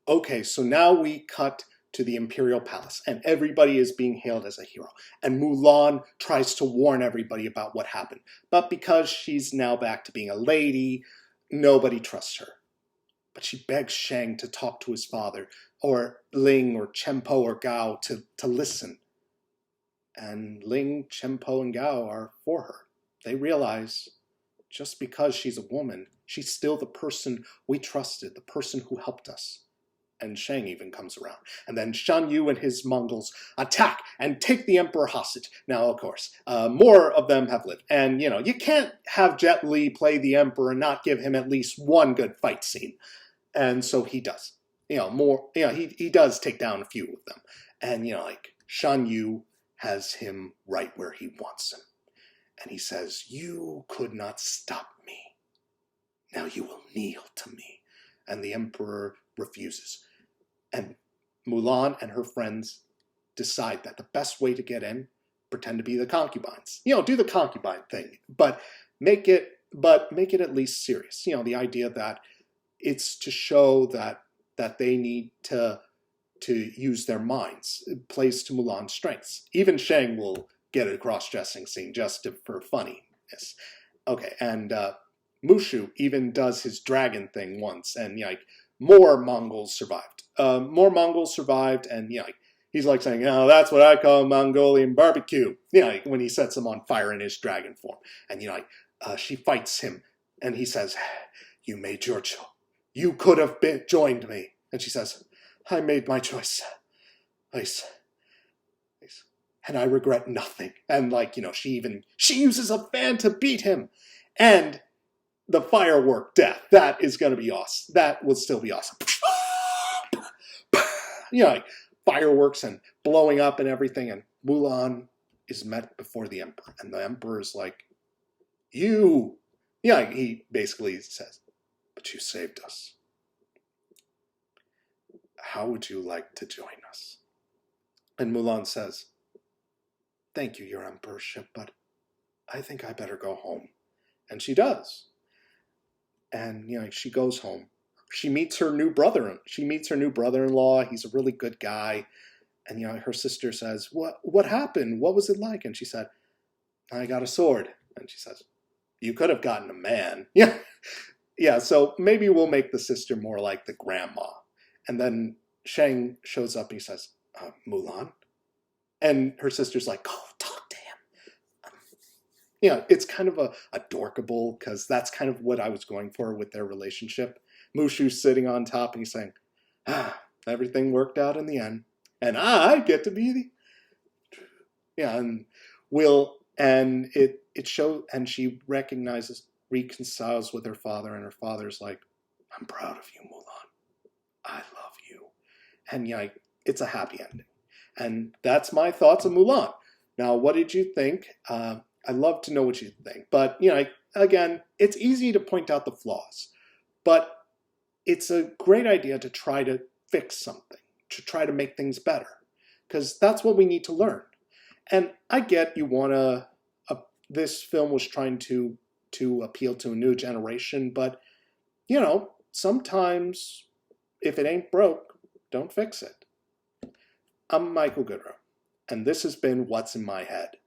Okay, so now we cut to the Imperial Palace, and everybody is being hailed as a hero. And Mulan tries to warn everybody about what happened. But because she's now back to being a lady, nobody trusts her. But she begs Shang to talk to his father, or Ling, or Chenpo, or Gao to listen. And Ling, Chenpo, and Gao are for her. They realize just because she's a woman, she's still the person we trusted, the person who helped us. And Shang even comes around. And then Shan Yu and his Mongols attack and take the Emperor hostage. Now, of course, more of them have lived. And, you can't have Jet Li play the Emperor and not give him at least one good fight scene. And so he does. He does take down a few of them. And, Shan Yu has him right where he wants him. And he says, "You could not stop me. Now you will kneel to me." And the Emperor refuses. And Mulan and her friends decide that the best way to get in, pretend to be the concubines. Do the concubine thing, but make it at least serious. The idea that it's to show that they need to use their minds. It plays to Mulan's strengths. Even Shang will get a cross-dressing scene just for funniness. Okay, and Mushu even does his dragon thing once, and more Mongols survived. And he's like saying, "Oh, that's what I call Mongolian barbecue." When he sets them on fire in his dragon form, and she fights him, and he says, "You made your choice. You could have joined me." And she says, "I made my choice, and I regret nothing." And she uses a fan to beat him, and the firework death, that is going to be awesome. That would still be awesome. Fireworks and blowing up and everything. And Mulan is met before the Emperor. And the Emperor is like, "You." He basically says, "But you saved us. How would you like to join us?" And Mulan says, "Thank you, your Emperorship, but I think I better go home." And she does. And she goes home. She meets her new brother. She meets her new brother-in-law. He's a really good guy. And her sister says, "What happened? What was it like?" And she said, "I got a sword." And she says, "You could have gotten a man." Yeah. So maybe we'll make the sister more like the grandma. And then Shang shows up. And he says, "Mulan." And her sister's like, "Go talk to him." It's kind of adorkable, because that's kind of what I was going for with their relationship. Mushu's sitting on top, and he's saying, "Everything worked out in the end, and I get to be the..." And it shows, and she reconciles with her father, and her father's like, "I'm proud of you, Mulan. I love you." And it's a happy ending. And that's my thoughts on Mulan. Now, what did you think? I'd love to know what you think. But, again, it's easy to point out the flaws. But it's a great idea to try to fix something, to try to make things better. Because that's what we need to learn. And I get you want to... this film was trying to appeal to a new generation. But, sometimes if it ain't broke, don't fix it. I'm Michael Goodrow. And this has been What's in My Head.